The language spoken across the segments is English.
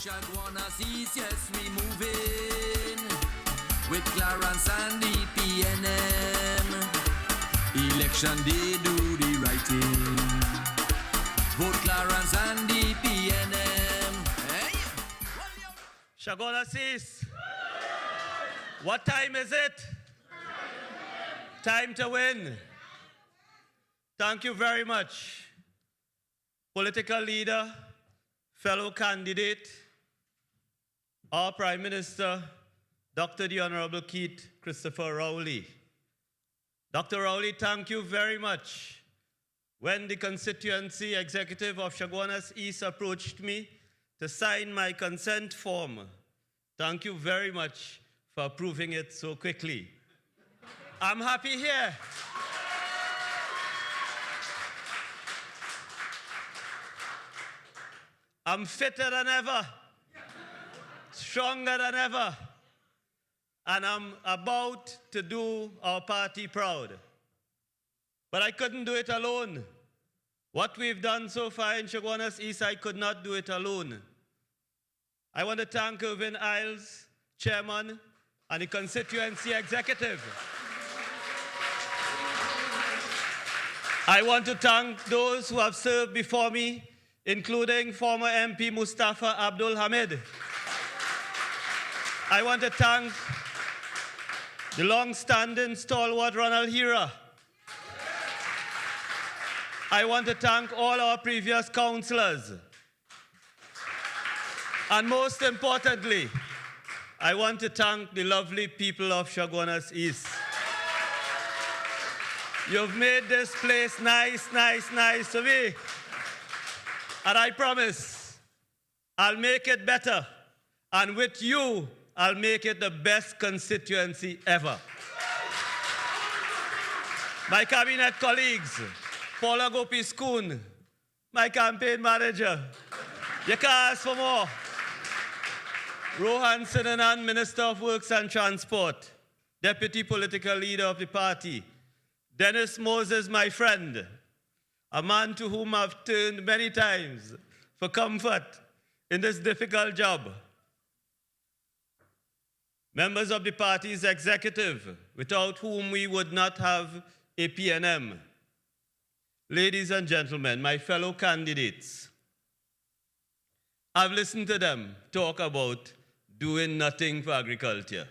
Shagwanas East, yes, we moving with Clarence and the PNM. Election day, do the right thing. Vote Clarence and the PNM. Hey! Shagwanas East, what time is it? Time to win. Thank you very much, political leader, fellow candidate, our Prime Minister, Dr. the Honorable Keith Christopher Rowley. Dr. Rowley, thank you very much. When the constituency executive of Shagwanas East approached me to sign my consent form, thank you very much for approving it so quickly. I'm happy here. I'm fitter than ever, stronger than ever, and I'm about to do our party proud. But I couldn't do it alone. What we've done so far in Shagwanas East, I could not do it alone. I want to thank Irvin Isles, chairman, and the constituency executive. I want to thank those who have served before me, including former MP Mustafa Abdul Hamid. I want to thank the long-standing stalwart Ronald Hira. I want to thank all our previous councillors. And most importantly, I want to thank the lovely people of Shagwanas East. You've made this place nice to me. And I promise I'll make it better. And with you, I'll make it the best constituency ever. My cabinet colleagues, Paula Gopi-Skoon, my campaign manager, you can ask for more. Rohan Sinanan, Minister of Works and Transport, Deputy Political Leader of the party. Dennis Moses, my friend, a man to whom I've turned many times for comfort in this difficult job. Members of the party's executive, without whom we would not have a PNM. Ladies and gentlemen, my fellow candidates, I've listened to them talk about doing nothing for agriculture.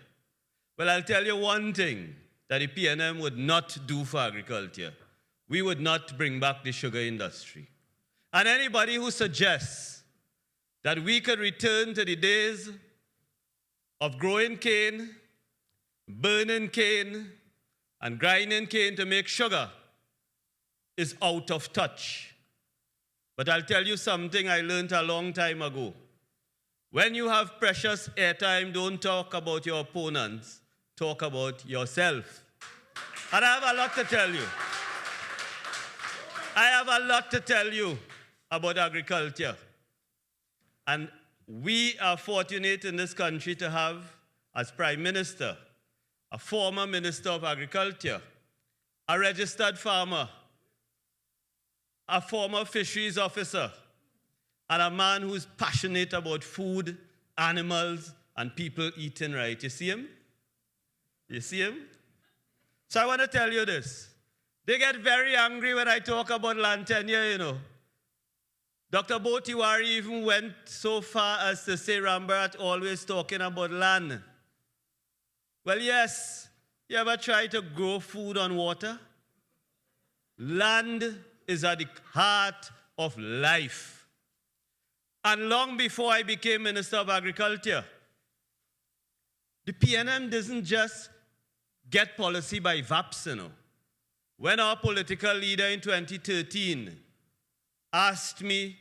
Well, I'll tell you one thing that the PNM would not do for agriculture. We would not bring back the sugar industry. And anybody who suggests that we could return to the days of growing cane, burning cane, and grinding cane to make sugar is out of touch. But I'll tell you something I learned a long time ago. When you have precious airtime, don't talk about your opponents, talk about yourself. And I have a lot to tell you. I have a lot to tell you about agriculture. And we are fortunate in this country to have, as Prime Minister, a former Minister of Agriculture, a registered farmer, a former fisheries officer, and a man who's passionate about food, animals, and people eating right. You see him? You see him? So I want to tell you this. They get very angry when I talk about land tenure, you know. Dr. Botiwari even went so far as to say Rambharat always talking about land. Well, yes, you ever try to grow food on water? Land is at the heart of life. And long before I became Minister of Agriculture, the PNM doesn't just get policy by VAPs, you know. When our political leader in 2013 asked me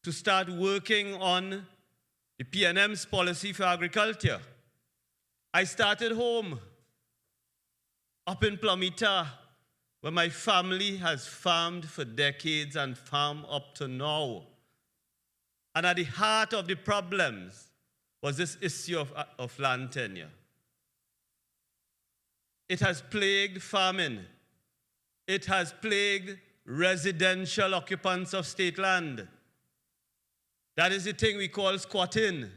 to start working on the PNM's policy for agriculture, I started home, up in Plumita, where my family has farmed for decades and farm up to now. And at the heart of the problems was this issue of land tenure. It has plagued farming. It has plagued residential occupants of state land. That is the thing we call squatting.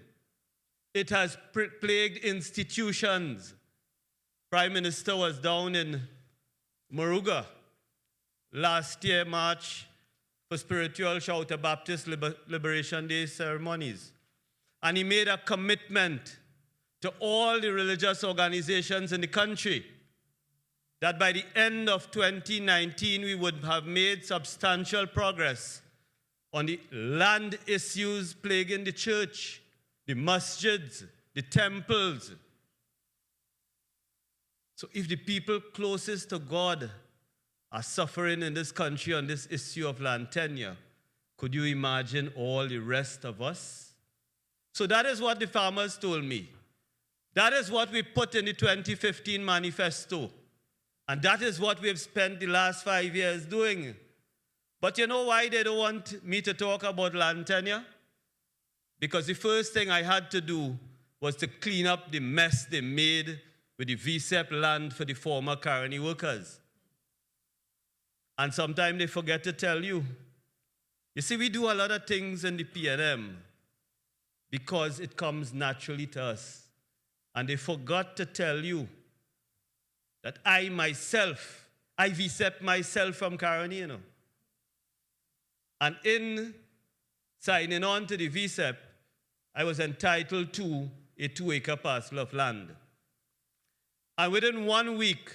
It has plagued institutions. Prime Minister was down in Moruga last year, March, for spiritual Shouter Baptist Liberation Day ceremonies. And he made a commitment to all the religious organizations in the country that by the end of 2019, we would have made substantial progress on the land issues plaguing the church, the masjids, the temples. So if the people closest to God are suffering in this country on this issue of land tenure, could you imagine all the rest of us? So that is what the farmers told me. That is what we put in the 2015 manifesto. And that is what we've spent the last 5 years doing. But you know why they don't want me to talk about land tenure? Because the first thing I had to do was to clean up the mess they made with the VSEP land for the former Caroni workers. And sometimes they forget to tell you. You see, we do a lot of things in the PNM because it comes naturally to us. And they forgot to tell you that I VSEP myself from Caroni, you know. And in signing on to the VSEP, I was entitled to a 2-acre parcel of land. And within 1 week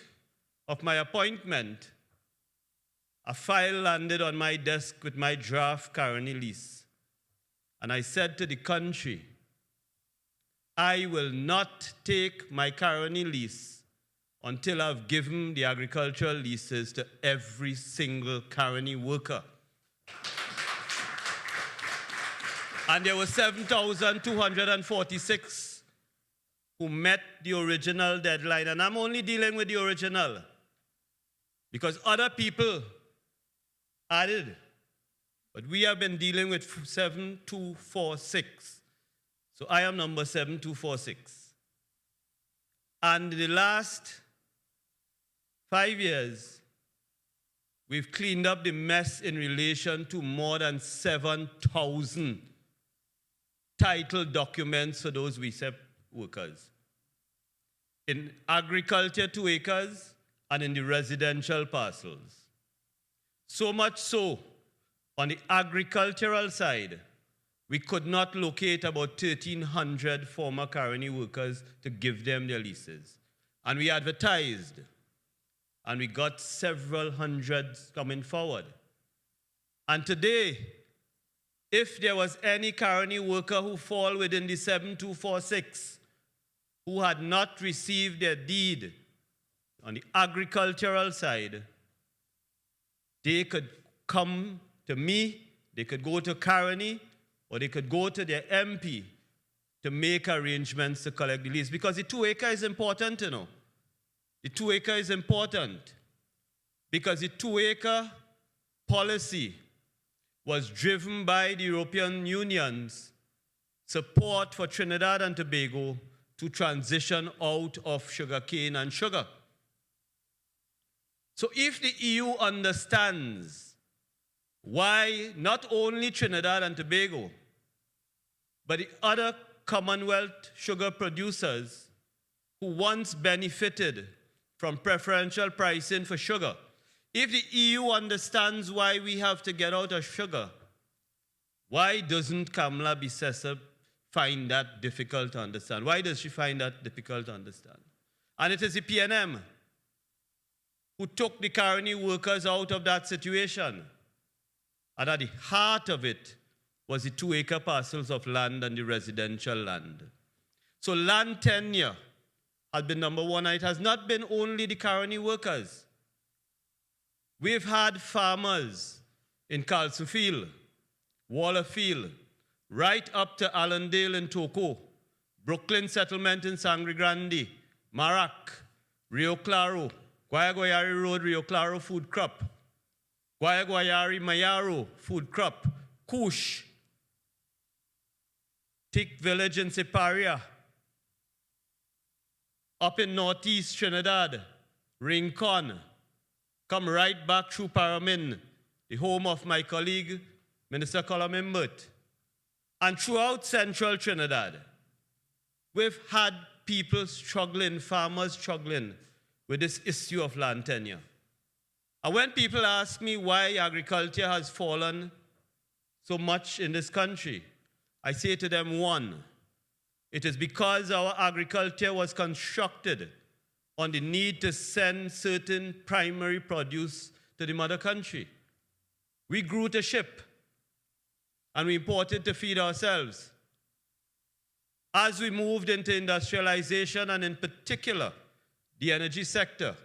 of my appointment, a file landed on my desk with my draft Caroni lease. And I said to the country, I will not take my Caroni lease until I've given the agricultural leases to every single Caroni worker. And there were 7,246 who met the original deadline. And I'm only dealing with the original because other people added. But we have been dealing with 7246. So I am number 7246. And in the last 5 years, we've cleaned up the mess in relation to more than 7,000 title documents for those VSEP workers. In agriculture, 2 acres, and in the residential parcels. So much so, on the agricultural side, we could not locate about 1,300 former Caroni workers to give them their leases. And we advertised, and we got several hundreds coming forward. And today, if there was any Caroni worker who fall within the 7246 who had not received their deed on the agricultural side, they could come to me, they could go to Caroni, or they could go to their MP to make arrangements to collect the lease. Because the 2 acre is important, you know. The 2 acre is important because the 2 acre policy was driven by the European Union's support for Trinidad and Tobago to transition out of sugarcane and sugar. So if the EU understands why not only Trinidad and Tobago, but the other Commonwealth sugar producers who once benefited from preferential pricing for sugar, if the EU understands why we have to get out of sugar, why doesn't Kamala Bissessa find that difficult to understand? Why does she find that difficult to understand? And it is the PNM who took the Caroni workers out of that situation. And at the heart of it was the 2 acre parcels of land and the residential land. So land tenure has been number one, and it has not been only the Caroni workers. We've had farmers in Calcifield, Wallerfield, right up to Allendale in Toko, Brooklyn Settlement in Sangre Grande, Marac, Rio Claro, Guayaguayari Road, Rio Claro food crop, Guayaguayari Mayaro food crop, Kush, Tick Village in Siparia, up in northeast Trinidad, Rincon, come right back through Paramin, the home of my colleague, Minister Colum Imbert. And throughout central Trinidad, we've had people struggling, farmers struggling with this issue of land tenure. And when people ask me why agriculture has fallen so much in this country, I say to them, one, it is because our agriculture was constructed on the need to send certain primary produce to the mother country. We grew to ship, and we imported to feed ourselves. As we moved into industrialization, and in particular, the energy sector,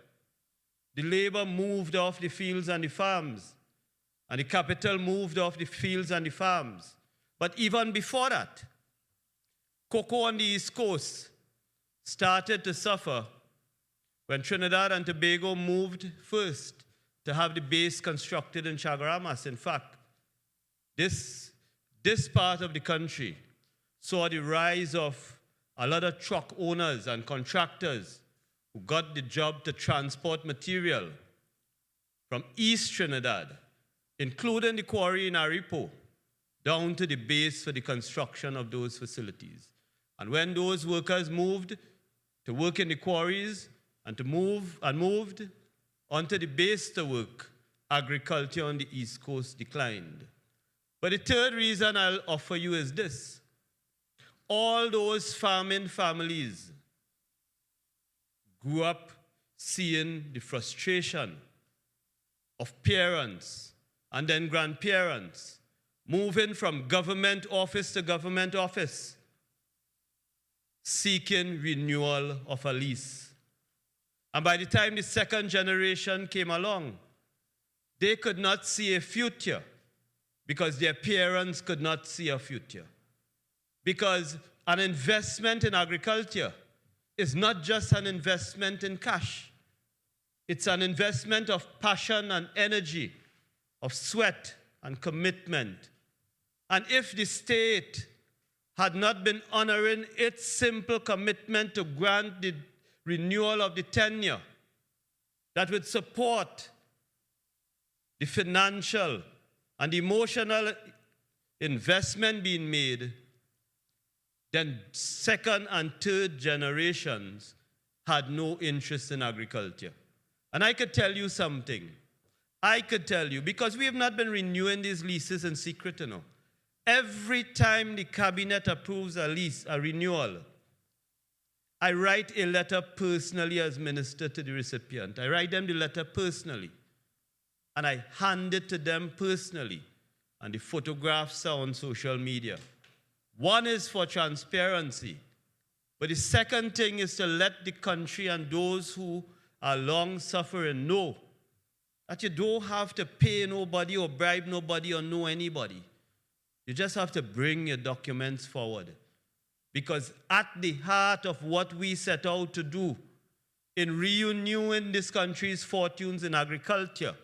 the labor moved off the fields and the farms, and the capital moved off the fields and the farms. But even before that, cocoa on the East Coast started to suffer when Trinidad and Tobago moved first to have the base constructed in Chaguaramas. In fact, this part of the country saw the rise of a lot of truck owners and contractors who got the job to transport material from East Trinidad, including the quarry in Aripo, down to the base for the construction of those facilities. And when those workers moved to work in the quarries and moved onto the base to work, agriculture on the East Coast declined. But the third reason I'll offer you is this. All those farming families grew up seeing the frustration of parents and then grandparents moving from government office to government office, seeking renewal of a lease. And by the time the second generation came along, they could not see a future because their parents could not see a future. Because an investment in agriculture is not just an investment in cash. It's an investment of passion and energy, of sweat and commitment. And if the state had not been honoring its simple commitment to grant the renewal of the tenure that would support the financial and emotional investment being made, then second and third generations had no interest in agriculture. And I could tell you something. I could tell you, because we have not been renewing these leases in secret, Every time the cabinet approves a lease, a renewal, I write a letter personally as minister to the recipient. I write them the letter personally, and I hand it to them personally, and the photographs are on social media. One is for transparency, but the second thing is to let the country and those who are long-suffering know that you don't have to pay nobody or bribe nobody or know anybody. You just have to bring your documents forward. Because at the heart of what we set out to do in renewing this country's fortunes in agriculture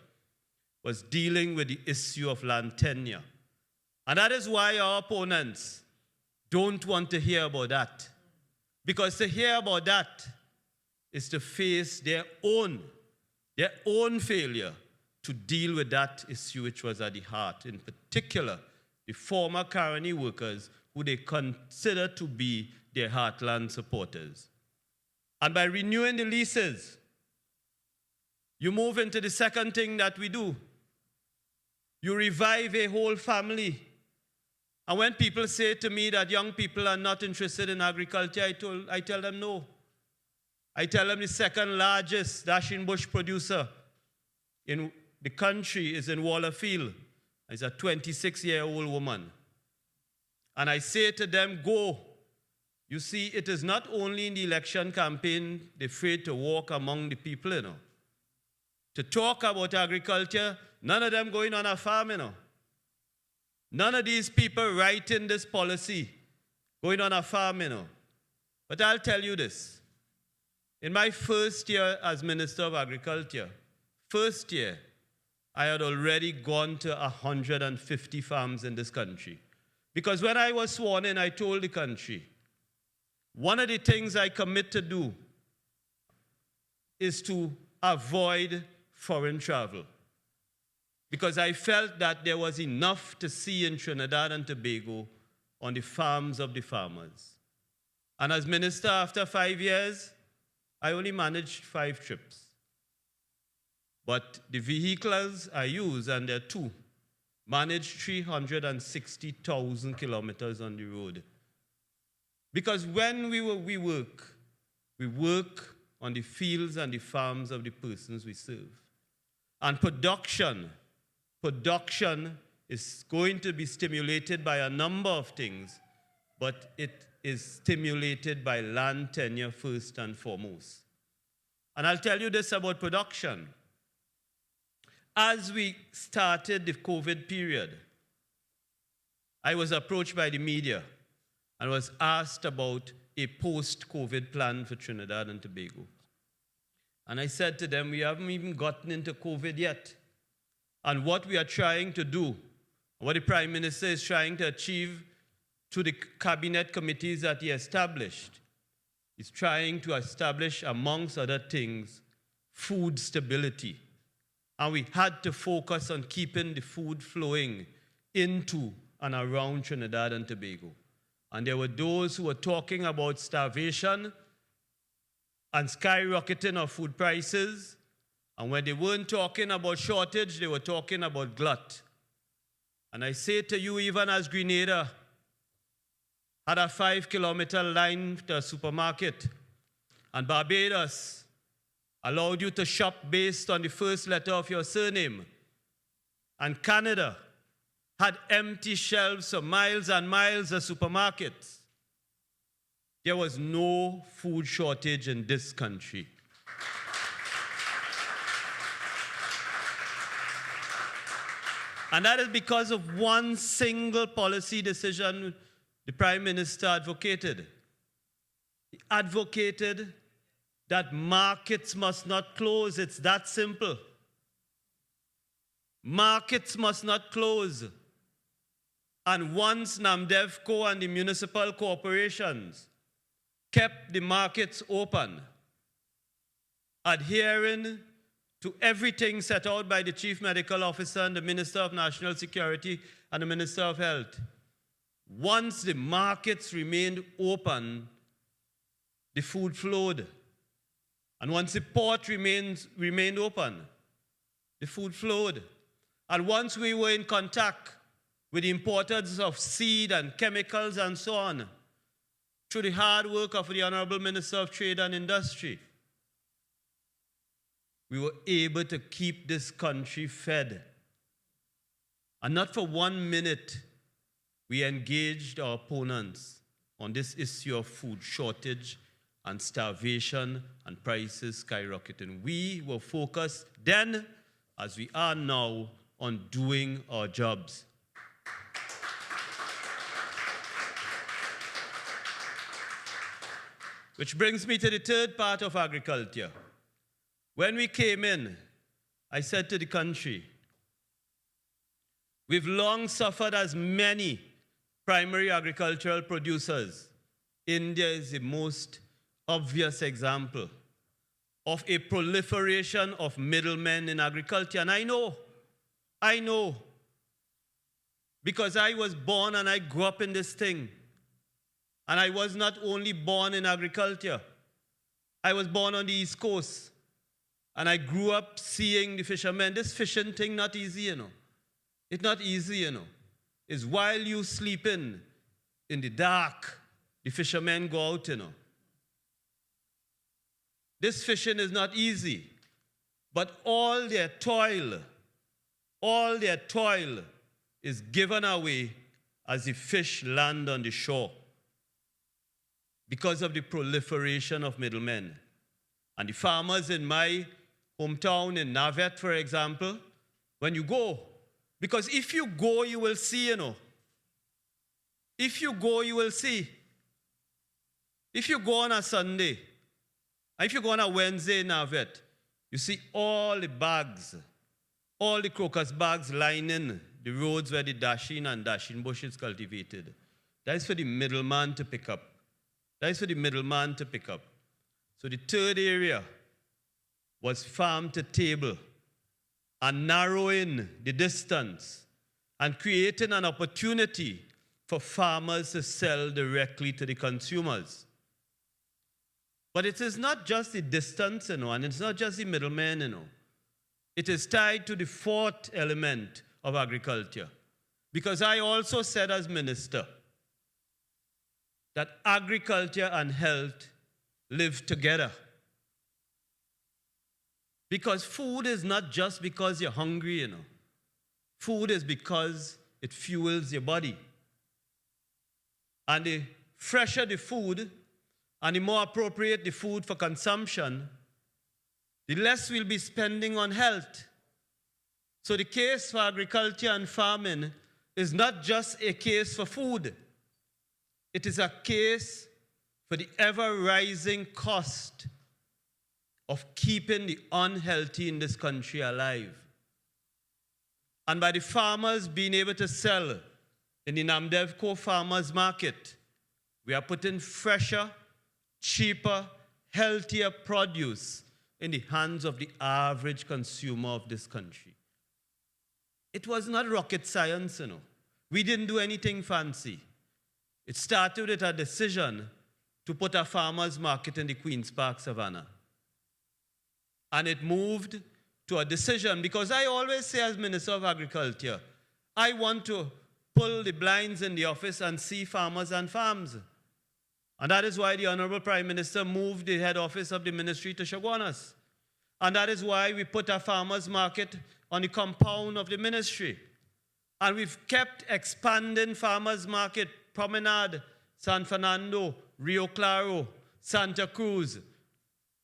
was dealing with the issue of land tenure. And that is why our opponents don't want to hear about that. Because to hear about that is to face their own failure to deal with that issue which was at the heart, in particular, the former Caroni workers who they consider to be their heartland supporters. And by renewing the leases, you move into the second thing that we do. You revive a whole family. And when people say to me that young people are not interested in agriculture, I tell them no. I tell them the second largest dashing bush producer in the country is in Wallerfield. It's a 26-year-old woman. And I say to them, go. You see, it is not only in the election campaign they're afraid to walk among the people, To talk about agriculture, none of them going on a farm, None of these people writing this policy going on a farm, But I'll tell you this. In my first year as Minister of Agriculture, first year, I had already gone to 150 farms in this country. Because when I was sworn in, I told the country, one of the things I commit to do is to avoid foreign travel. Because I felt that there was enough to see in Trinidad and Tobago on the farms of the farmers. And as minister, after 5 years, I only managed 5 trips. But the vehicles I use, and there are 2, managed 360,000 kilometers on the road. Because when we work on the fields and the farms of the persons we serve. And production is going to be stimulated by a number of things, but it is stimulated by land tenure first and foremost. And I'll tell you this about production. As we started the COVID period, I was approached by the media and was asked about a post-COVID plan for Trinidad and Tobago. And I said to them, we haven't even gotten into COVID yet. And what we are trying to do, what the Prime Minister is trying to achieve through the cabinet committees that he established, is trying to establish, amongst other things, food stability. And we had to focus on keeping the food flowing into and around Trinidad and Tobago. And there were those who were talking about starvation and skyrocketing of food prices. And when they weren't talking about shortage, they were talking about glut. And I say to you, even as Grenada had a 5-kilometer line to a supermarket, and Barbados allowed you to shop based on the first letter of your surname, and Canada had empty shelves for miles and miles of supermarkets, there was no food shortage in this country. And that is because of one single policy decision the Prime Minister advocated. He advocated that markets must not close. It's that simple. Markets must not close. And once NAMDEVCO and the municipal corporations kept the markets open, adhering to everything set out by the Chief Medical Officer and the Minister of National Security and the Minister of Health, once the markets remained open, the food flowed. And once the port remained open, the food flowed. And once we were in contact with the importers of seed and chemicals and so on, through the hard work of the Honorable Minister of Trade and Industry, we were able to keep this country fed. And not for 1 minute we engaged our opponents on this issue of food shortage and starvation and prices skyrocketing. We were focused then, as we are now, on doing our jobs. Which brings me to the third part of agriculture. When we came in, I said to the country, we've long suffered as many primary agricultural producers. India is the most obvious example of a proliferation of middlemen in agriculture. And I know, because I was born and I grew up in this thing. And I was not only born in agriculture, I was born on the East Coast. And I grew up seeing the fishermen. This fishing thing not easy, you know. It's not easy, you know. It's while you sleeping in the dark, the fishermen go out, you know. This fishing is not easy. But all their toil is given away as the fish land on the shore because of the proliferation of middlemen. And the farmers in my hometown in Navet, for example, when you go, because if you go, you will see, you know. If you go, you will see. If you go on a Sunday, if you go on a Wednesday in Navet, you see all the bags, all the crocus bags lining the roads where the dasheen and dasheen bush is cultivated. That is for the middleman to pick up. That is for the middleman to pick up. So the third area was farm to table and narrowing the distance and creating an opportunity for farmers to sell directly to the consumers. But it is not just the distance, and it's not just the middlemen, It is tied to the fourth element of agriculture. Because I also said as minister that agriculture and health live together. Because food is not just because you're hungry, Food is because it fuels your body. And the fresher the food, and the more appropriate the food for consumption, the less we'll be spending on health. So the case for agriculture and farming is not just a case for food. It is a case for the ever-rising cost of keeping the unhealthy in this country alive. And by the farmers being able to sell in the Namdevco Farmers Market, we are putting fresher, cheaper, healthier produce in the hands of the average consumer of this country. It was not rocket science, We didn't do anything fancy. It started with a decision to put a farmers market in the Queen's Park Savannah. And it moved to a decision, because I always say as Minister of Agriculture, I want to pull the blinds in the office and see farmers and farms. And that is why the Honorable Prime Minister moved the head office of the ministry to Chaguanas. And that is why we put a farmers market on the compound of the ministry. And we've kept expanding farmers market, Promenade, San Fernando, Rio Claro, Santa Cruz,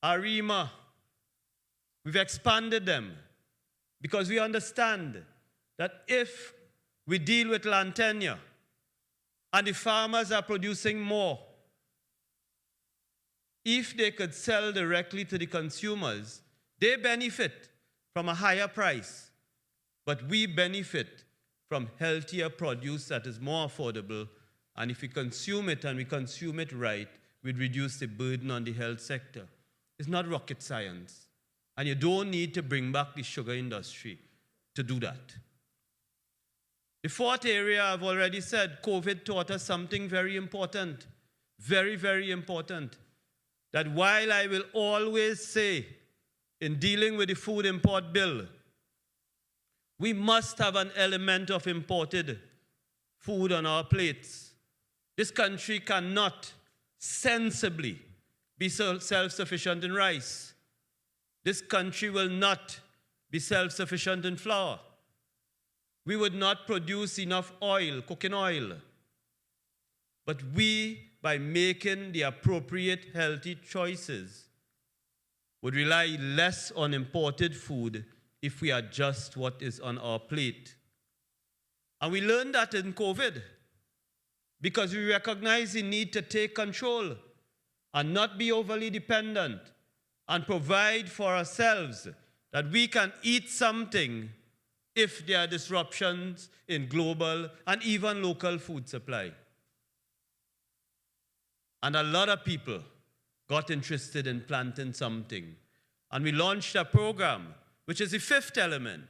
Arima. We've expanded them because we understand that if we deal with land tenure and the farmers are producing more, if they could sell directly to the consumers, they benefit from a higher price, but we benefit from healthier produce that is more affordable, and if we consume it and we consume it right, we'd reduce the burden on the health sector. It's not rocket science, and you don't need to bring back the sugar industry to do that. The fourth area, I've already said, COVID taught us something very important, very, very important, that while I will always say in dealing with the food import bill, we must have an element of imported food on our plates. This country cannot sensibly be self-sufficient in rice. This country will not be self-sufficient in flour. We would not produce enough oil, cooking oil. But we, by making the appropriate healthy choices, would rely less on imported food if we adjust what is on our plate. And we learned that in COVID because we recognize the need to take control and not be overly dependent and provide for ourselves that we can eat something if there are disruptions in global and even local food supply. And a lot of people got interested in planting something. And we launched a program, which is the fifth element.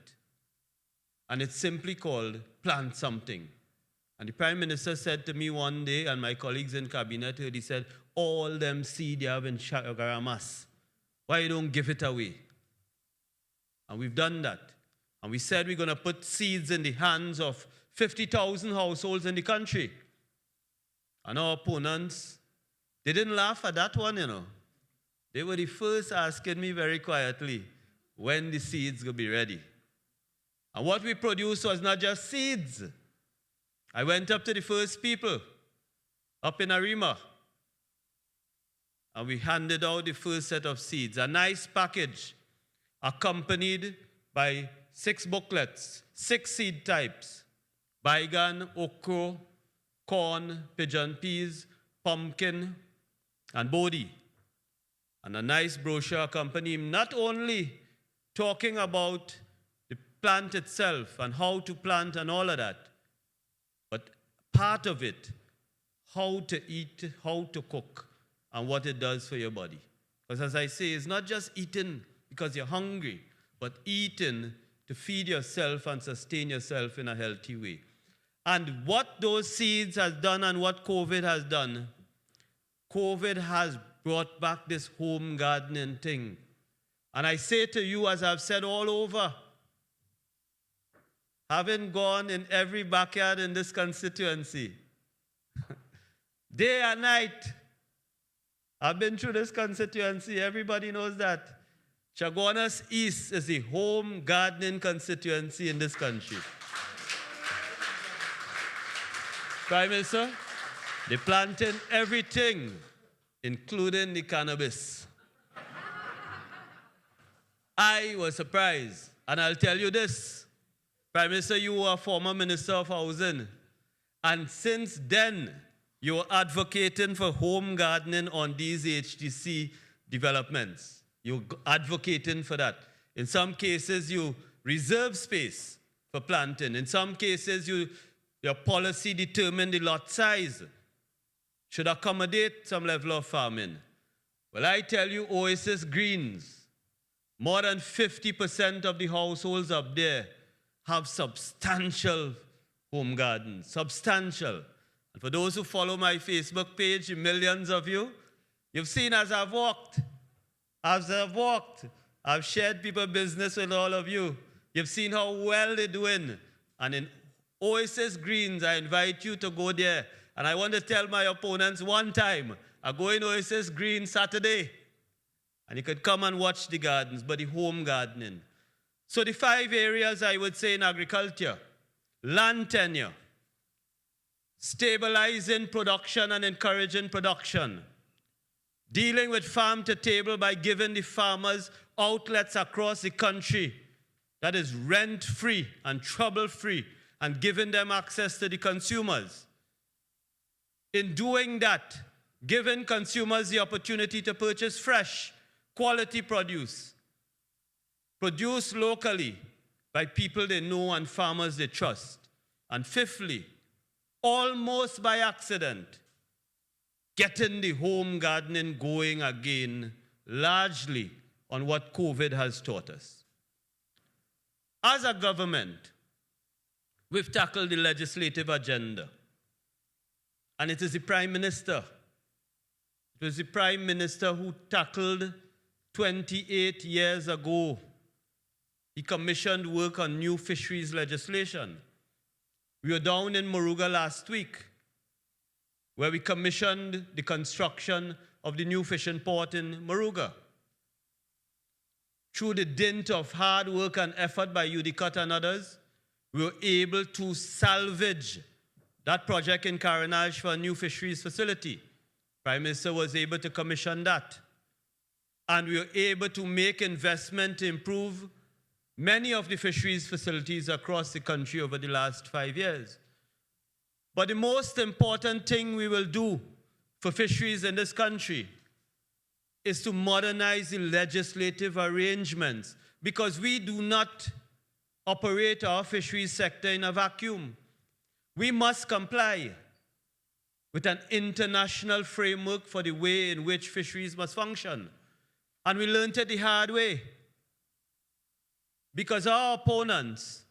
And it's simply called Plant Something. And the Prime Minister said to me one day, and my colleagues in cabinet heard, he said, all them seed you have in Chagaramas, why you don't give it away? And we've done that. And we said we're going to put seeds in the hands of 50,000 households in the country. And our opponents, they didn't laugh at that one, They were the first asking me very quietly when the seeds will be ready. And what we produced was not just seeds. I went up to the first people up in Arima, and we handed out the first set of seeds, a nice package accompanied by 6 booklets, 6 seed types: baigan, okra, corn, pigeon peas, pumpkin, and bodi. And a nice brochure accompanying, not only talking about the plant itself and how to plant and all of that, but part of it, how to eat, how to cook, and what it does for your body. Because as I say, it's not just eating because you're hungry, but eating to feed yourself and sustain yourself in a healthy way. And what those seeds has done and what COVID has done, COVID has brought back this home gardening thing. And I say to you, as I've said all over, having gone in every backyard in this constituency, day and night, I've been through this constituency, everybody knows that. Chaguanas East is the home gardening constituency in this country. Prime Minister, they're planting everything, including the cannabis. I was surprised, and I'll tell you this. Prime Minister, you were a former Minister of Housing, and since then, you're advocating for home gardening on these HTC developments. You're advocating for that. In some cases, you reserve space for planting. In some cases, your policy determined the lot size should accommodate some level of farming. Well, I tell you, Oasis Greens, more than 50% of the households up there have substantial home gardens, substantial. And for those who follow my Facebook page, the millions of you, you've seen as I've walked, I've shared people business with all of you. You've seen how well they're doing. And in Oasis Greens, I invite you to go there. And I want to tell my opponents one time, I go in Oasis Green Saturday, and you could come and watch the gardens, but the home gardening. So the 5 areas I would say in agriculture: land tenure, stabilizing production and encouraging production, dealing with farm to table by giving the farmers outlets across the country that is rent-free and trouble-free, and giving them access to the consumers. In doing that, giving consumers the opportunity to purchase fresh, quality produce, produced locally by people they know and farmers they trust. And fifthly, almost by accident, getting the home gardening going again, largely on what COVID has taught us. As a government, we've tackled the legislative agenda. And it is the Prime Minister. It was the Prime Minister who tackled 28 years ago. He commissioned work on new fisheries legislation. We were down in Moruga last week, where we commissioned the construction of the new fishing port in Moruga. Through the dint of hard work and effort by UDCOT and others, we were able to salvage that project in Carenage for a new fisheries facility. Prime Minister was able to commission that. And we were able to make investment to improve many of the fisheries facilities across the country over the last 5 years. But the most important thing we will do for fisheries in this country is to modernize the legislative arrangements, because we do not operate our fisheries sector in a vacuum. We must comply with an international framework for the way in which fisheries must function. And we learned it the hard way, because our opponents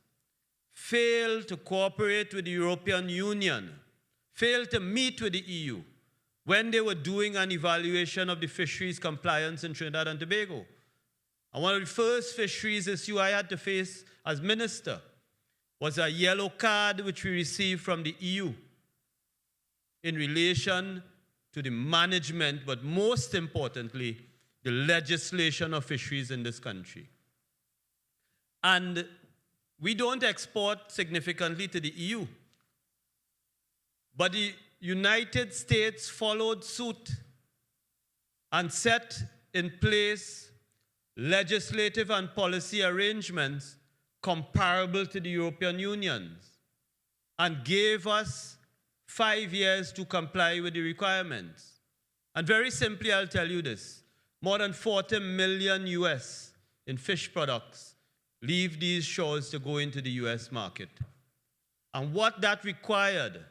failed to cooperate with the European Union, failed to meet with the EU when they were doing an evaluation of the fisheries compliance in Trinidad and Tobago. And one of the first fisheries issues I had to face as minister was a yellow card which we received from the EU in relation to the management, but most importantly, the legislation of fisheries in this country. And we don't export significantly to the EU. But the United States followed suit and set in place legislative and policy arrangements comparable to the European Union's, and gave us 5 years to comply with the requirements. And very simply, I'll tell you this: more than 40 million US in fish products leave these shores to go into the US market. And what that required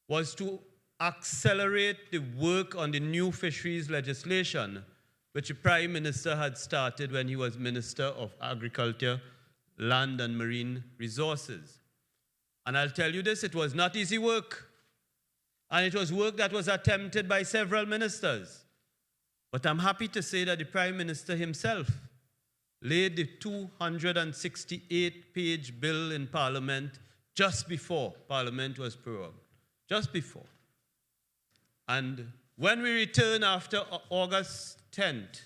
was to accelerate the work on the new fisheries legislation, which the Prime Minister had started when he was Minister of Agriculture, Land and Marine Resources. And I'll tell you this, it was not easy work. And it was work that was attempted by several ministers. But I'm happy to say that the Prime Minister himself laid the 268-page bill in Parliament just before Parliament was prorogued. Just before. And when we return after August 10th,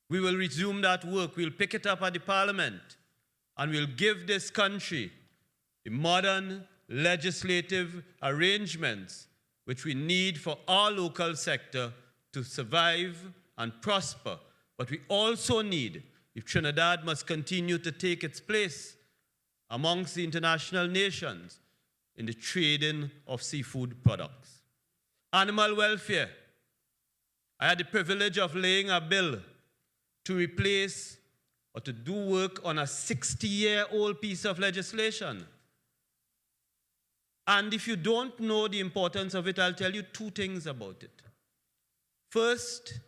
we will resume that work. We'll pick it up at the Parliament, and we'll give this country the modern legislative arrangements which we need for our local sector to survive and prosper. But we also need, if Trinidad must continue to take its place amongst the international nations in the trading of seafood products. Animal welfare. I had the privilege of laying a bill to replace or to do work on a 60-year-old piece of legislation. And if you don't know the importance of it, I'll tell you two things about it. First,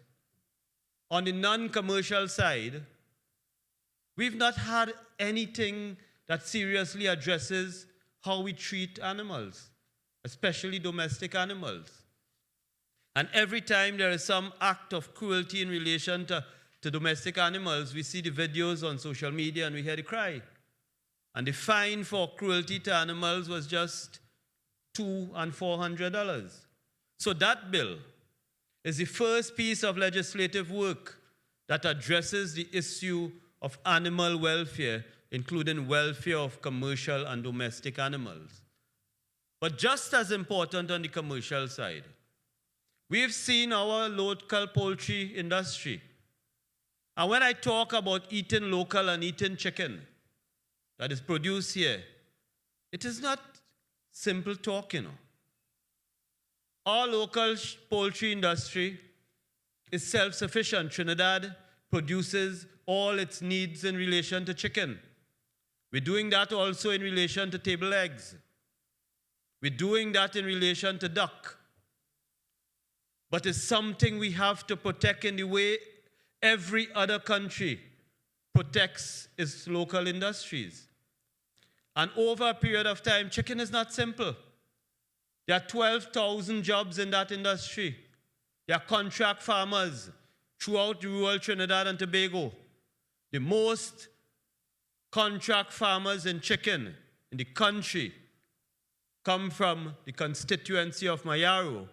on the non-commercial side, we've not had anything that seriously addresses how we treat animals, especially domestic animals. And every time there is some act of cruelty in relation to domestic animals, we see the videos on social media and we hear the cry. And the fine for cruelty to animals was just $200 and $400. So that bill is the first piece of legislative work that addresses the issue of animal welfare, including welfare of commercial and domestic animals. But just as important on the commercial side, we've seen our local poultry industry. And when I talk about eating local and eating chicken that is produced here, it is not simple talk, you know. Our local poultry industry is self-sufficient. Trinidad produces all its needs in relation to chicken. We're doing that also in relation to table eggs. We're doing that in relation to duck. But it's something we have to protect in the way every other country protects its local industries. And over a period of time, chicken is not simple. There are 12,000 jobs in that industry. There are contract farmers throughout rural Trinidad and Tobago. The most contract farmers in chicken in the country come from the constituency of Mayaro,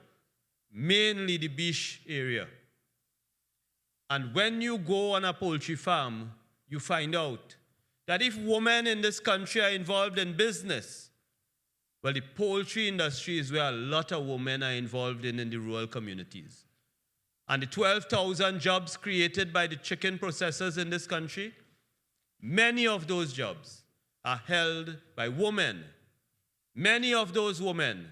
mainly the Beach area. And when you go on a poultry farm, you find out that if women in this country are involved in business, well, the poultry industry is where a lot of women are involved in the rural communities. And the 12,000 jobs created by the chicken processors in this country, many of those jobs are held by women. Many of those women,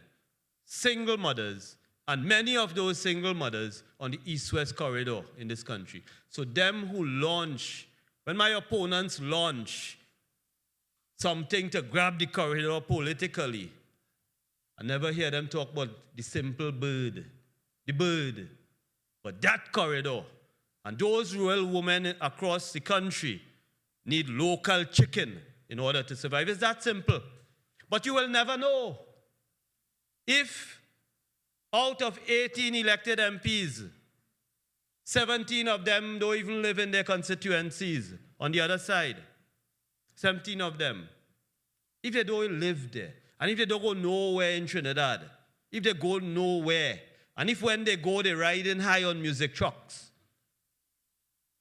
single mothers, and many of those single mothers on the east-west corridor in this country. So them who launch, when my opponents launch something to grab the corridor politically, I never hear them talk about the simple bird, the bird. But that corridor, and those rural women across the country need local chicken in order to survive. It's that simple. But you will never know if out of 18 elected MPs, 17 of them don't even live in their constituencies on the other side. 17 of them. If they don't live there, and if they don't go nowhere in Trinidad, if they go nowhere, and if when they go, they're riding high on music trucks,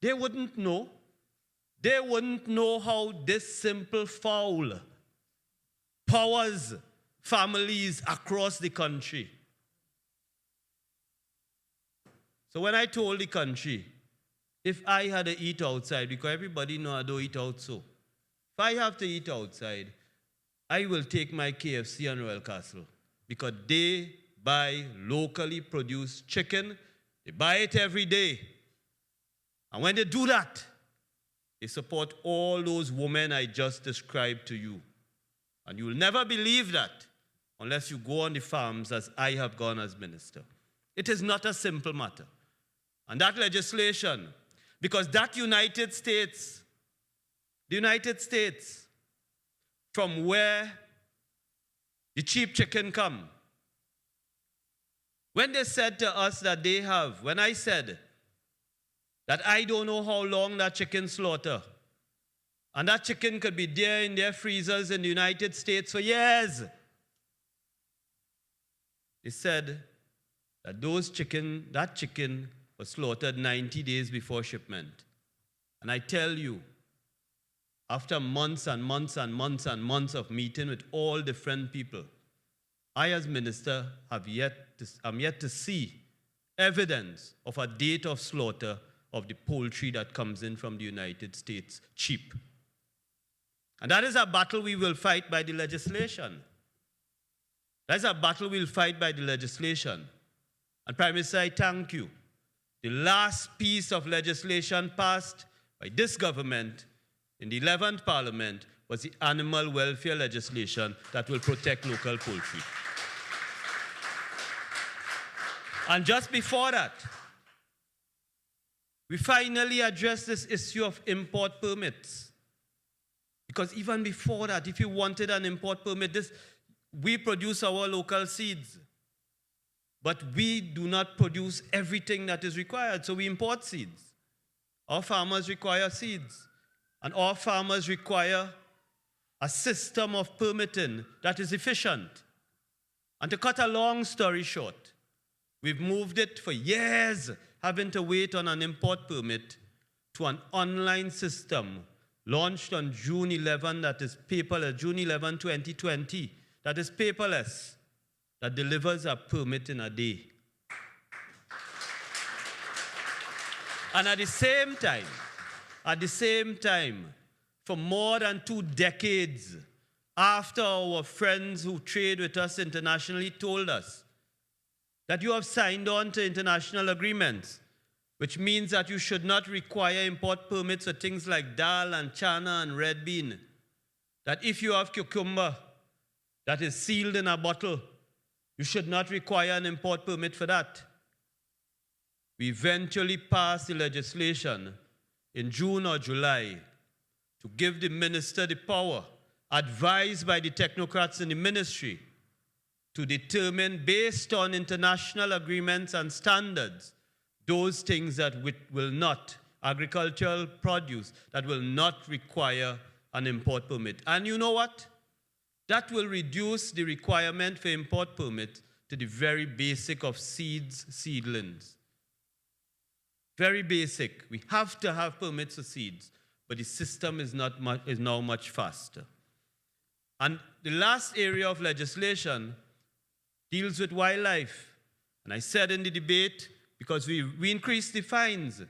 they wouldn't know. They wouldn't know how this simple fowl powers families across the country. So when I told the country, if I had to eat outside, because everybody know I don't eat out so, if I have to eat outside, I will take my KFC and Royal Castle, because they buy locally produced chicken. They buy it every day. And when they do that, they support all those women I just described to you. And you will never believe that unless you go on the farms as I have gone as minister. It is not a simple matter. And that legislation, because that United States, the United States, from where The cheap chicken come. When they said to us that they have, when I said that I don't know how long that chicken slaughter, and that chicken could be there in their freezers in the United States for years, they said that that chicken was slaughtered 90 days before shipment. And I tell you, after months and months and months and months of meeting with all different people, I as minister am yet to see evidence of a date of slaughter of the poultry that comes in from the United States cheap. And that is a battle we will fight by the legislation. That's a battle we'll fight by the legislation. And Prime Minister, I thank you. The last piece of legislation passed by this government in the 11th Parliament was the animal welfare legislation that will protect local poultry. And just before that, we finally addressed this issue of import permits. Because even before that, if you wanted an import permit, we produce our local seeds. But we do not produce everything that is required, so we import seeds. Our farmers require seeds. And our farmers require a system of permitting that is efficient. And to cut a long story short, we've moved it for years, having to wait on an import permit, to an online system launched on June 11, that is paperless, June 11, 2020, that is paperless, that delivers a permit in a day. And at the same time, for more than 2 decades, after our friends who trade with us internationally told us that you have signed on to international agreements, which means that you should not require import permits for things like dal and chana and red bean, that if you have cucumber that is sealed in a bottle, you should not require an import permit for that. We eventually passed the legislation in June or July to give the minister the power, advised by the technocrats in the ministry, to determine, based on international agreements and standards, those things that will not, agricultural produce, that will not require an import permit. And you know what? That will reduce the requirement for import permit to the very basic of seedlings. Very basic. We have to have permits for seeds, but the system is now much faster. And the last area of legislation deals with wildlife. And I said in the debate, because we increased the fines.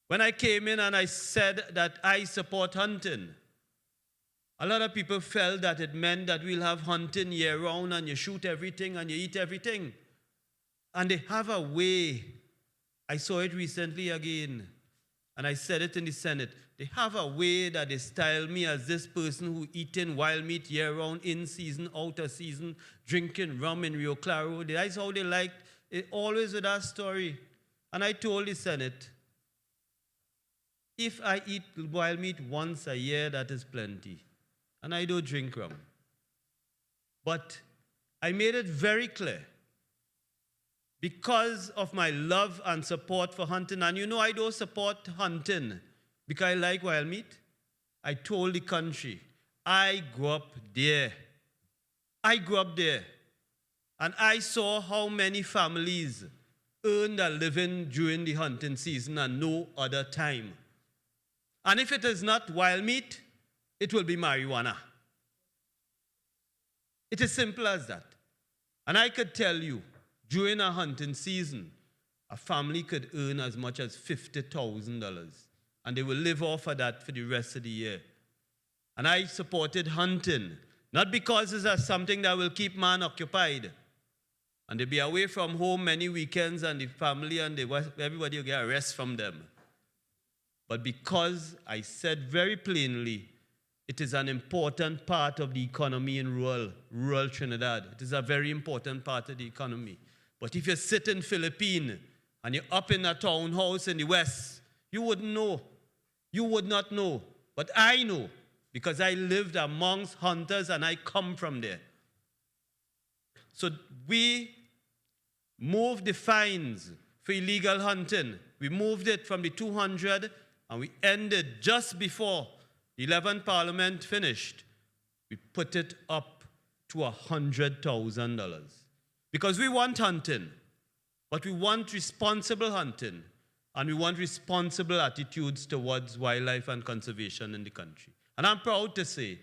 When I came in and I said that I support hunting, a lot of people felt that it meant that we'll have hunting year-round and you shoot everything and you eat everything. And they have a way. I saw it recently again, and I said it in the Senate. They have a way that they style me as this person who eating wild meat year-round, in season, out of season, drinking rum in Rio Claro. That's how they liked it, always with that story. And I told the Senate, if I eat wild meat once a year, that is plenty. And I don't drink rum. But I made it very clear, because of my love and support for hunting, and you know I don't support hunting because I like wild meat. I told the country, I grew up there. And I saw how many families earned a living during the hunting season and no other time. And if it is not wild meat, it will be marijuana. It is simple as that. And I could tell you, during a hunting season, a family could earn as much as $50,000, and they will live off of that for the rest of the year. And I supported hunting, not because it's something that will keep man occupied, and they'll be away from home many weekends, and the family and everybody will get a rest from them, but because I said very plainly, it is an important part of the economy in rural Trinidad. It is a very important part of the economy. But if you sit in Philippines and you're up in a townhouse in the West, you wouldn't know. You would not know. But I know, because I lived amongst hunters and I come from there. So we moved the fines for illegal hunting. We moved it from the 200 and we ended just before the 11th Parliament finished. We put it up to $100,000. Because we want hunting, but we want responsible hunting, and we want responsible attitudes towards wildlife and conservation in the country. And I'm proud to say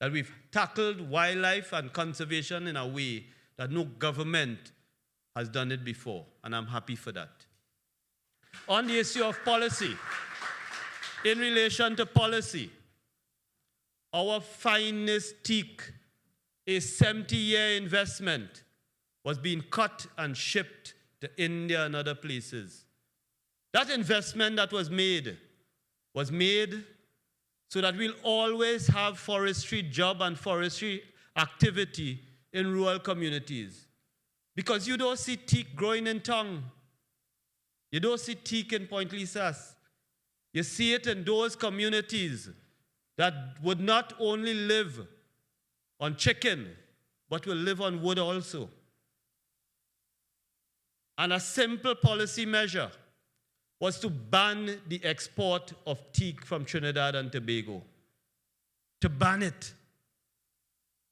that we've tackled wildlife and conservation in a way that no government has done it before, and I'm happy for that. On the issue of policy, in relation to policy, our finest teak, a 70-year investment, was being cut and shipped to India and other places. That investment that was made so that we'll always have forestry job and forestry activity in rural communities. Because you don't see teak growing in Tongue. You don't see teak in Point Lisas. You see it in those communities that would not only live on chicken, but will live on wood also. And a simple policy measure was to ban the export of teak from Trinidad and Tobago. To ban it.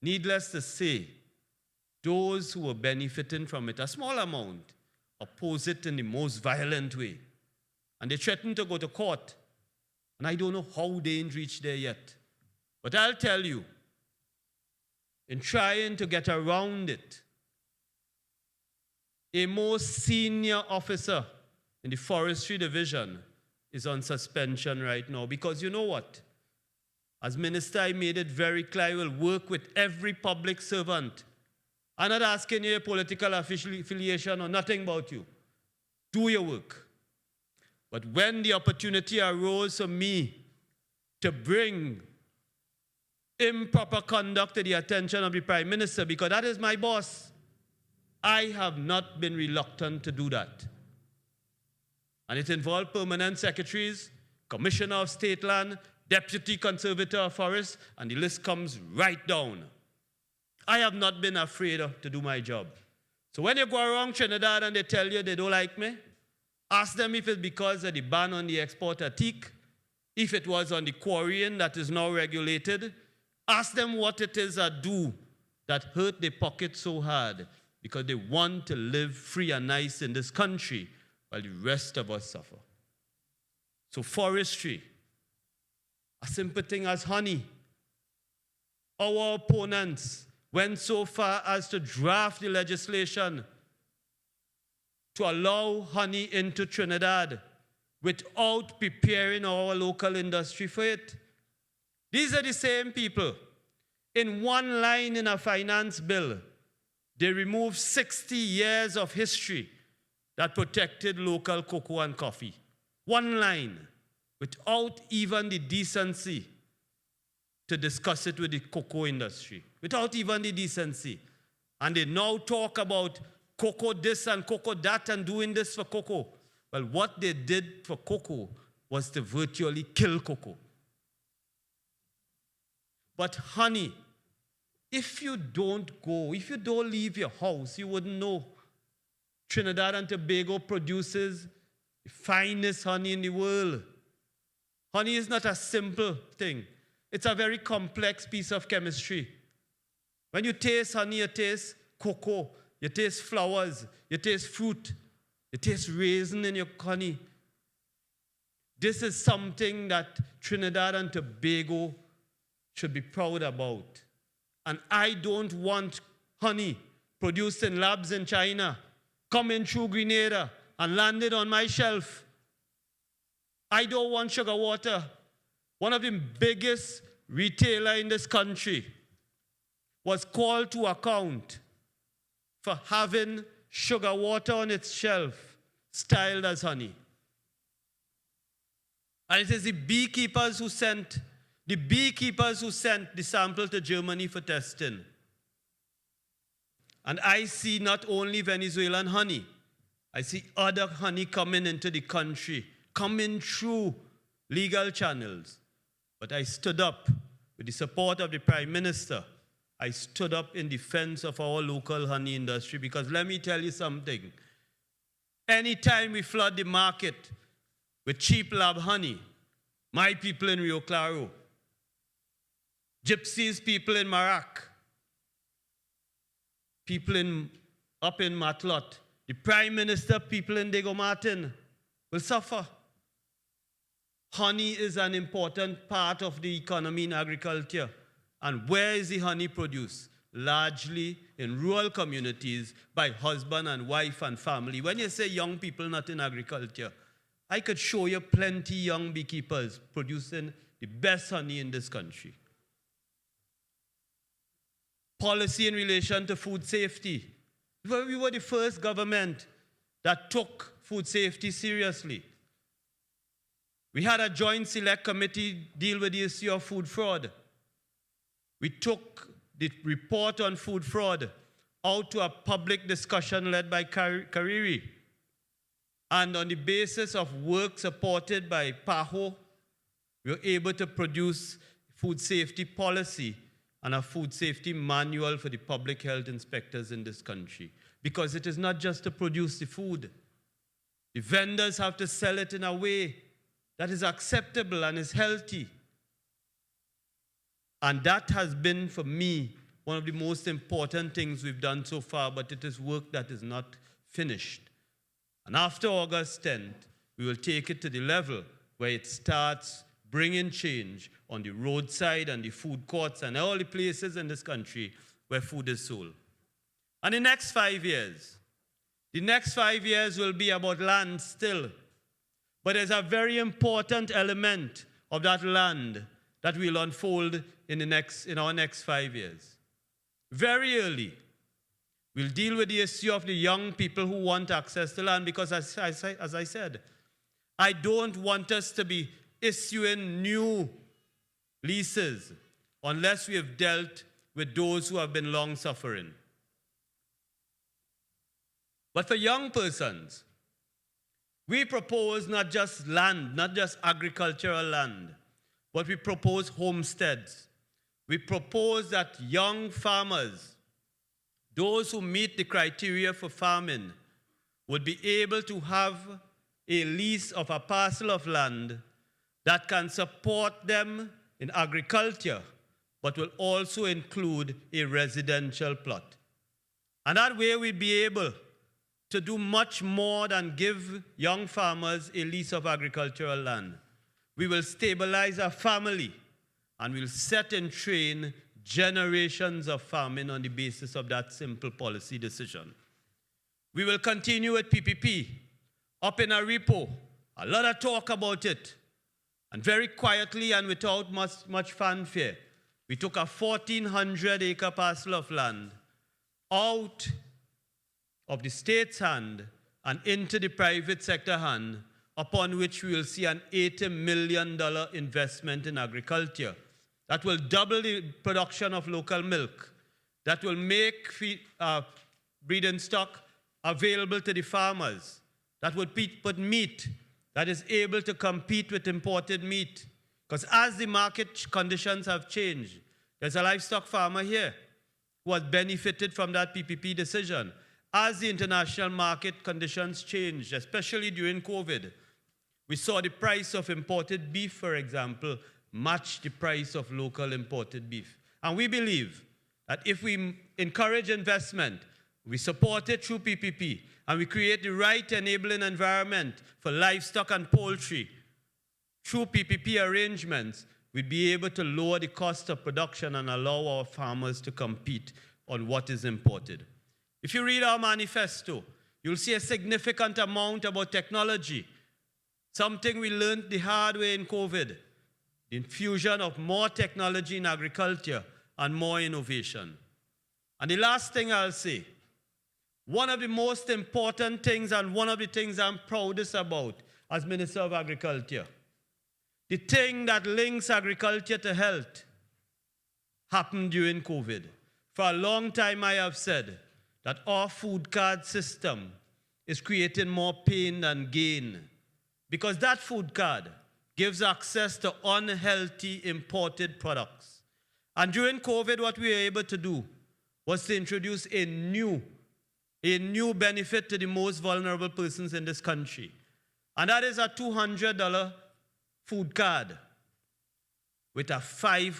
Needless to say, those who were benefiting from it, a small amount, oppose it in the most violent way. And they threatened to go to court. And I don't know how they ain't reached there yet. But I'll tell you, in trying to get around it, a most senior officer in the forestry division is on suspension right now. Because you know what? As minister, I made it very clear I will work with every public servant. I'm not asking you a political affiliation or nothing about you. Do your work. But when the opportunity arose for me to bring improper conduct to the attention of the Prime Minister, because that is my boss, I have not been reluctant to do that. And it involved permanent secretaries, commissioner of state land, deputy conservator of forests, and the list comes right down. I have not been afraid to do my job. So when you go around Trinidad and they tell you they don't like me, ask them if it's because of the ban on the export of teak, if it was on the quarrying that is now regulated. Ask them what it is that do that hurt their pocket so hard, because they want to live free and nice in this country while the rest of us suffer. So forestry, a simple thing as honey. Our opponents went so far as to draft the legislation to allow honey into Trinidad without preparing our local industry for it. These are the same people. In one line in a finance bill, they removed 60 years of history that protected local cocoa and coffee. One line, without even the decency to discuss it with the cocoa industry. Without even the decency. And they now talk about cocoa this and cocoa that and doing this for cocoa. Well, what they did for cocoa was to virtually kill cocoa. But honey, if you don't leave your house, you wouldn't know. Trinidad and Tobago produces the finest honey in the world. Honey is not a simple thing. It's a very complex piece of chemistry. When you taste honey, you taste cocoa, you taste flowers, you taste fruit, you taste raisin in your honey. This is something that Trinidad and Tobago should be proud about. And I don't want honey produced in labs in China coming through Grenada and landed on my shelf. I don't want sugar water. One of the biggest retailers in this country was called to account for having sugar water on its shelf styled as honey. And it is the beekeepers who sent the sample to Germany for testing. And I see not only Venezuelan honey, I see other honey coming into the country, coming through legal channels. But I stood up with the support of the Prime Minister I stood up in defense of our local honey industry, because let me tell you something. Anytime we flood the market with cheap lab honey, my people in Rio Claro, Gypsies people in Marak, people up in Matlot, the Prime Minister people in Diego Martin will suffer. Honey is an important part of the economy in agriculture. And where is the honey produced? Largely in rural communities by husband and wife and family. When you say young people not in agriculture, I could show you plenty young beekeepers producing the best honey in this country. Policy in relation to food safety. We were the first government that took food safety seriously. We had a joint select committee deal with the issue of food fraud. We took the report on food fraud out to a public discussion led by Kariri. And on the basis of work supported by PAHO, we were able to produce food safety policy and a food safety manual for the public health inspectors in this country. Because it is not just to produce the food. The vendors have to sell it in a way that is acceptable and is healthy. And that has been, for me, one of the most important things we've done so far, but it is work that is not finished. And after August 10th, we will take it to the level where it starts bringing change on the roadside and the food courts and all the places in this country where food is sold. And the next 5 years will be about land still. But there's a very important element of that land that will unfold in our next 5 years. Very early, we'll deal with the issue of the young people who want access to land, because as I said, I don't want us to be issuing new leases unless we have dealt with those who have been long suffering. But for young persons, we propose not just land, not just agricultural land, but we propose homesteads. We propose that young farmers, those who meet the criteria for farming, would be able to have a lease of a parcel of land that can support them in agriculture, but will also include a residential plot. And that way we'll be able to do much more than give young farmers a lease of agricultural land. We will stabilize a family and we'll set and train generations of farming on the basis of that simple policy decision. We will continue with PPP, up in a repo, a lot of talk about it. And very quietly and without much fanfare, we took a 1,400-acre parcel of land out of the state's hand and into the private sector hand, upon which we will see an $80 million investment in agriculture that will double the production of local milk, that will make breeding stock available to the farmers, that would put meat that is able to compete with imported meat. Because as the market conditions have changed, there's a livestock farmer here who has benefited from that PPP decision. As the international market conditions changed, especially during COVID, we saw the price of imported beef, for example, match the price of local imported beef. And we believe that if we encourage investment, we support it through PPP, and we create the right enabling environment for livestock and poultry through PPP arrangements, we'd be able to lower the cost of production and allow our farmers to compete on what is imported. If you read our manifesto, you'll see a significant amount about technology, something we learned the hard way in COVID, the infusion of more technology in agriculture and more innovation. And the last thing I'll say, one of the most important things and one of the things I'm proudest about as Minister of Agriculture, the thing that links agriculture to health happened during COVID. For a long time I have said that our food card system is creating more pain than gain, because that food card gives access to unhealthy imported products. And during COVID, what we were able to do was to introduce a new benefit to the most vulnerable persons in this country. And that is a $200 food card with a $500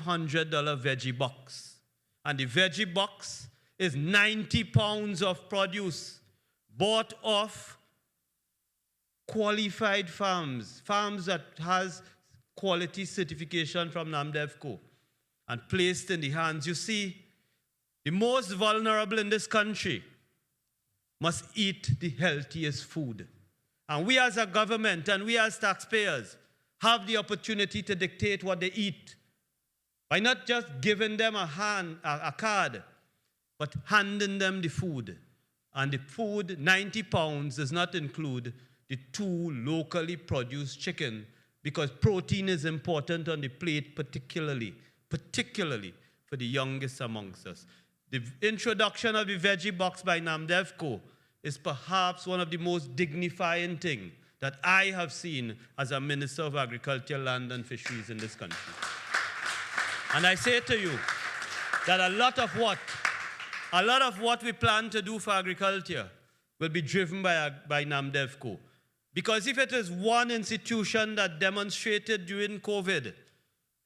veggie box. And the veggie box is 90 pounds of produce bought off qualified farms that has quality certification from NAMDEVCO, and placed in the hands. You see, the most vulnerable in this country must eat the healthiest food. And we as a government and we as taxpayers have the opportunity to dictate what they eat by not just giving them a card, but handing them the food. And the food, 90 pounds, does not include the 2 locally produced chicken, because protein is important on the plate, particularly for the youngest amongst us. The introduction of the veggie box by NAMDEVCO is perhaps one of the most dignifying things that I have seen as a Minister of Agriculture, Land and Fisheries in this country. And I say to you that a lot of what we plan to do for agriculture will be driven by NAMDEVCO. Because if it is one institution that demonstrated during COVID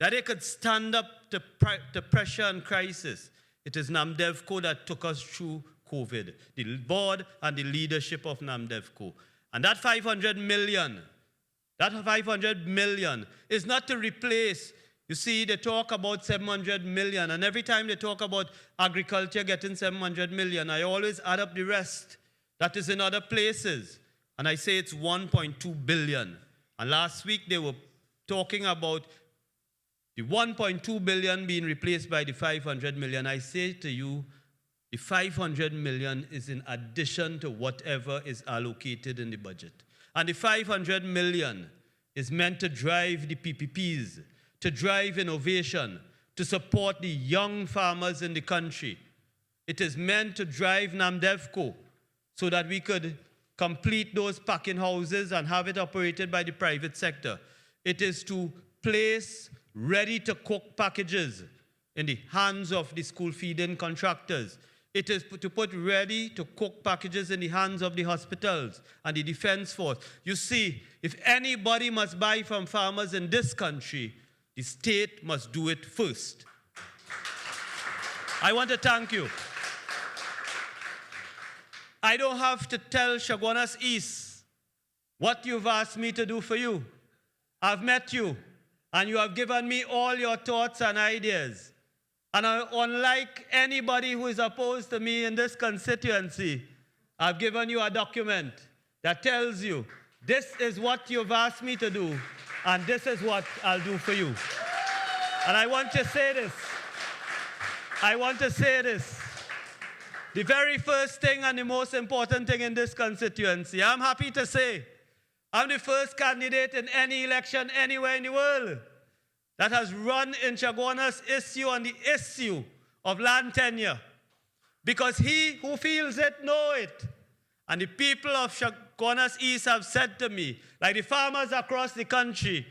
that it could stand up to pressure and crisis, it is NAMDEVCO that took us through COVID, the board and the leadership of NAMDEVCO. And that 500 million is not to replace. You see, they talk about 700 million, and every time they talk about agriculture getting 700 million, I always add up the rest that is in other places, and I say it's 1.2 billion. And last week they were talking about the 1.2 billion being replaced by the 500 million. I say to you, the 500 million is in addition to whatever is allocated in the budget. And the 500 million is meant to drive the PPPs, to drive innovation, to support the young farmers in the country. It is meant to drive NAMDEVCO so that we could complete those packing houses and have it operated by the private sector. It is to place ready-to-cook packages in the hands of the school feeding contractors. It is to put ready-to-cook packages in the hands of the hospitals and the defense force. You see, if anybody must buy from farmers in this country, the state must do it first. I want to thank you. I don't have to tell Chaguanas East what you've asked me to do for you. I've met you, and you have given me all your thoughts and ideas. And unlike anybody who is opposed to me in this constituency, I've given you a document that tells you this is what you've asked me to do, and this is what I'll do for you. And I want to say this. The very first thing and the most important thing in this constituency, I'm happy to say, I'm the first candidate in any election anywhere in the world that has run in Chaguanas issue on the issue of land tenure. Because he who feels it, know it. And the people of Chaguanas East have said to me, like the farmers across the country,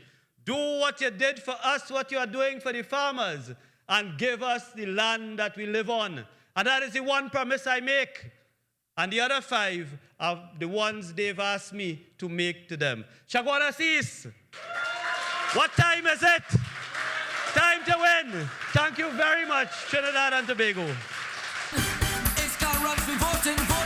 do what you did for us, what you are doing for the farmers, and give us the land that we live on. And that is the one promise I make. And the other 5 are the ones they've asked me to make to them. Chaguanas East, what time is it? Time to win. Thank you very much, Trinidad and Tobago. It's Clarence, we voting for